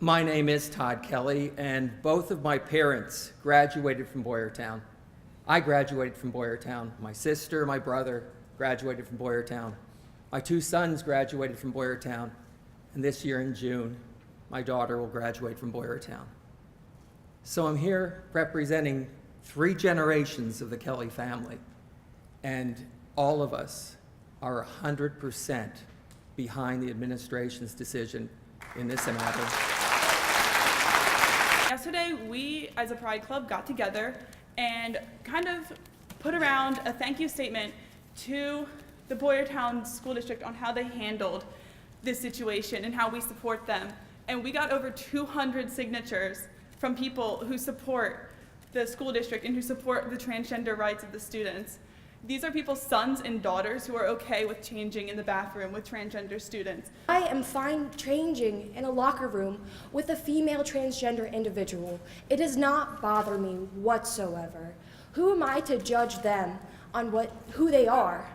My name is Todd Kelly, and both of my parents graduated from Boyertown. I graduated from Boyertown. My sister, my brother graduated from Boyertown. My two sons graduated from Boyertown, and this year in June, my daughter will graduate from Boyertown. So I'm here representing 3 generations of the Kelly family, and all of us are 100% behind the administration's decision in this matter. Yesterday, we as a Pride Club got together and kind of put around a thank you statement to the Boyertown School District on how they handled this situation and how we support them. And we got over 200 signatures from people who support the school district and who support the transgender rights of the students. These are people's sons and daughters who are okay with changing in the bathroom with transgender students. I am fine changing in a locker room with a female transgender individual. It does not bother me whatsoever. Who am I to judge them on who they are?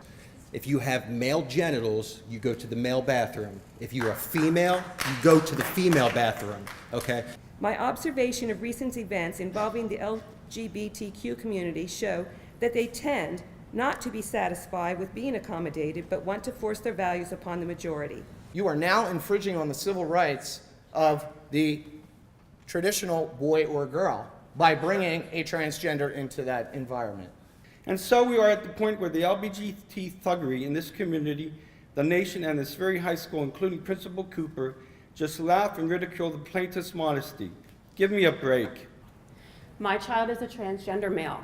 If you have male genitals, you go to the male bathroom. If you're a female, you go to the female bathroom, okay? My observation of recent events involving the LGBTQ community show that they tend not to be satisfied with being accommodated, but want to force their values upon the majority. You are now infringing on the civil rights of the traditional boy or girl by bringing a transgender into that environment. And so we are at the point where the LGBT thuggery in this community, the nation, and this very high school, including Principal Cooper, just laugh and ridicule the plaintiff's modesty. Give me a break. My child is a transgender male.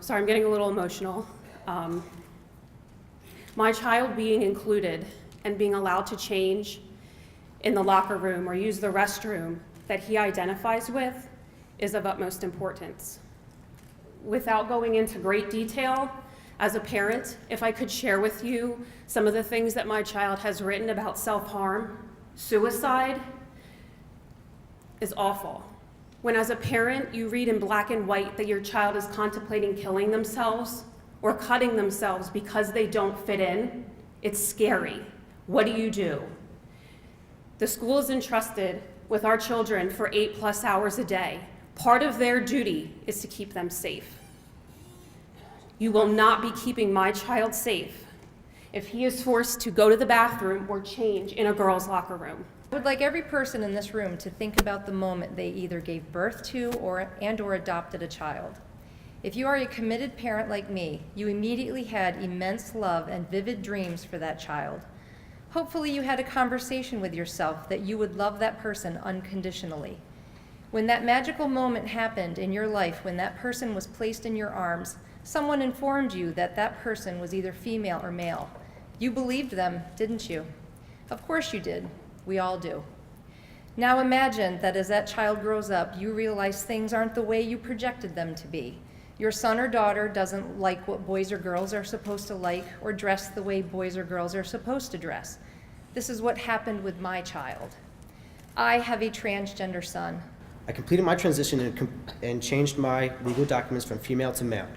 Sorry, I'm getting a little emotional. My child being included and being allowed to change in the locker room or use the restroom that he identifies with is of utmost importance. Without going into great detail, as a parent, if I could share with you some of the things that my child has written about self-harm, suicide is awful. When as a parent you read in black and white that your child is contemplating killing themselves or cutting themselves because they don't fit in, it's scary. What do? The school is entrusted with our children for 8+ hours a day. Part of their duty is to keep them safe. You will not be keeping my child safe if he is forced to go to the bathroom or change in a girl's locker room. I would like every person in this room to think about the moment they either gave birth to or adopted a child. If you are a committed parent like me, you immediately had immense love and vivid dreams for that child. Hopefully you had a conversation with yourself that you would love that person unconditionally. When that magical moment happened in your life, when that person was placed in your arms, someone informed you that that person was either female or male. You believed them, didn't you? Of course you did. We all do. Now imagine that as that child grows up, you realize things aren't the way you projected them to be. Your son or daughter doesn't like what boys or girls are supposed to like or dress the way boys or girls are supposed to dress. This is what happened with my child. I have a transgender son. I completed my transition and changed my legal documents from female to male.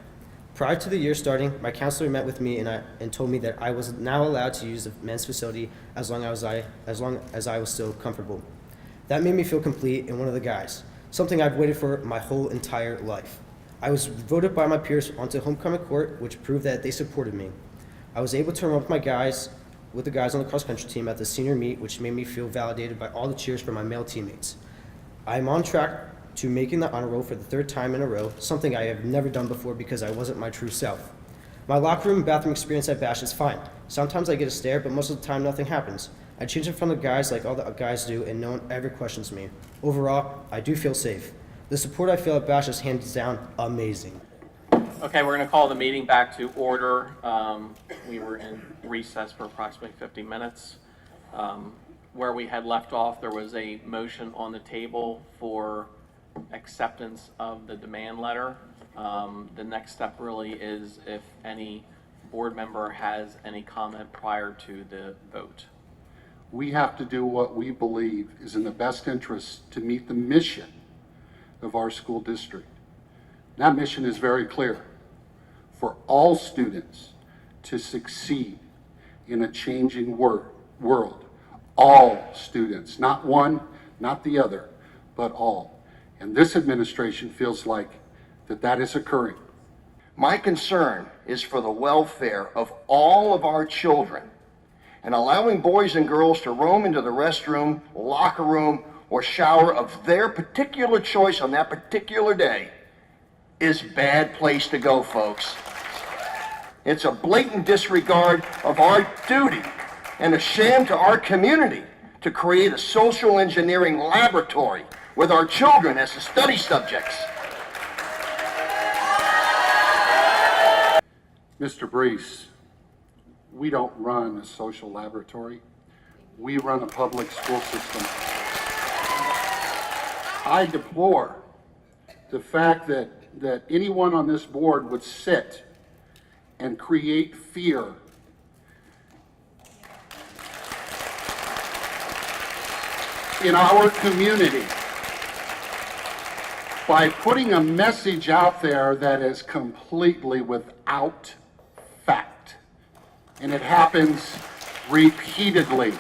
Prior to the year starting, my counselor met with me and told me that I was now allowed to use the men's facility as long as I was still comfortable. That made me feel complete and one of the guys, something I'd waited for my whole entire life. I was voted by my peers onto homecoming court, which proved that they supported me. I was able to run with the guys on the cross-country team at the senior meet, which made me feel validated by all the cheers from my male teammates. I am on track to making the honor roll for the 3rd time in a row, something I have never done before because I wasn't my true self. My locker room and bathroom experience at Bash is fine. Sometimes I get a stare, but most of the time nothing happens. I change in front of guys like all the guys do, and no one ever questions me. Overall, I do feel safe. The support I feel at Bash is hands down amazing. Okay, we're going to call the meeting back to order. We were in recess for approximately 50 minutes. Where we had left off, there was a motion on the table for acceptance of the demand letter. The next step really is if any board member has any comment prior to the vote. We have to do what we believe is in the best interest to meet the mission of our school district. That mission is very clear: for all students to succeed in a changing world. All students, not one, not the other, but all. And this administration feels like that is occurring. My concern is for the welfare of all of our children, and allowing boys and girls to roam into the restroom, locker room, or shower of their particular choice on that particular day is a bad place to go, folks. It's a blatant disregard of our duty and a shame to our community to create a social engineering laboratory with our children as the study subjects. Mr. Brees, we don't run a social laboratory. We run a public school system. I deplore the fact that anyone on this board would sit and create fear in our community by putting a message out there that is completely without fact. And it happens repeatedly,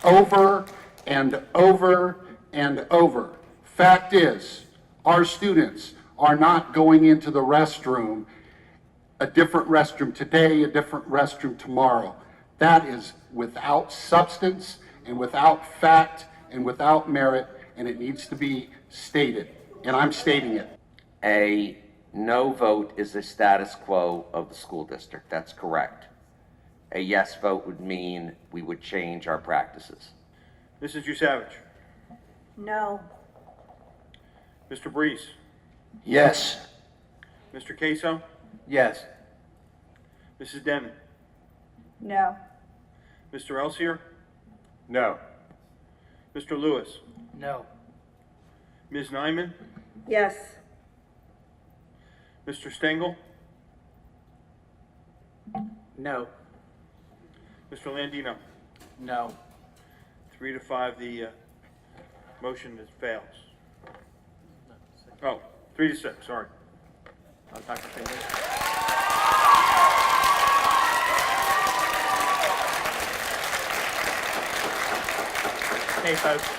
over and over and over. Fact is, our students are not going into the restroom, a different restroom today, a different restroom tomorrow. That is without substance and without fact and without merit, and it needs to be stated, and I'm stating it. A no vote is the status quo of the school district. That's correct. A yes vote would mean we would change our practices. Mrs. Jusavich. No. Mr. Brees. Yes. Mr. Queso. Yes. Mrs. Denman. No. Mr. Elsier. No. Mr. Lewis. No. Ms. Nyman. Yes. Mr. Stengel. No. Mr. Landino. No. 3 to 5, the motion fails. Oh, 3 to 6, sorry. Dr. Finley. Hey, folks.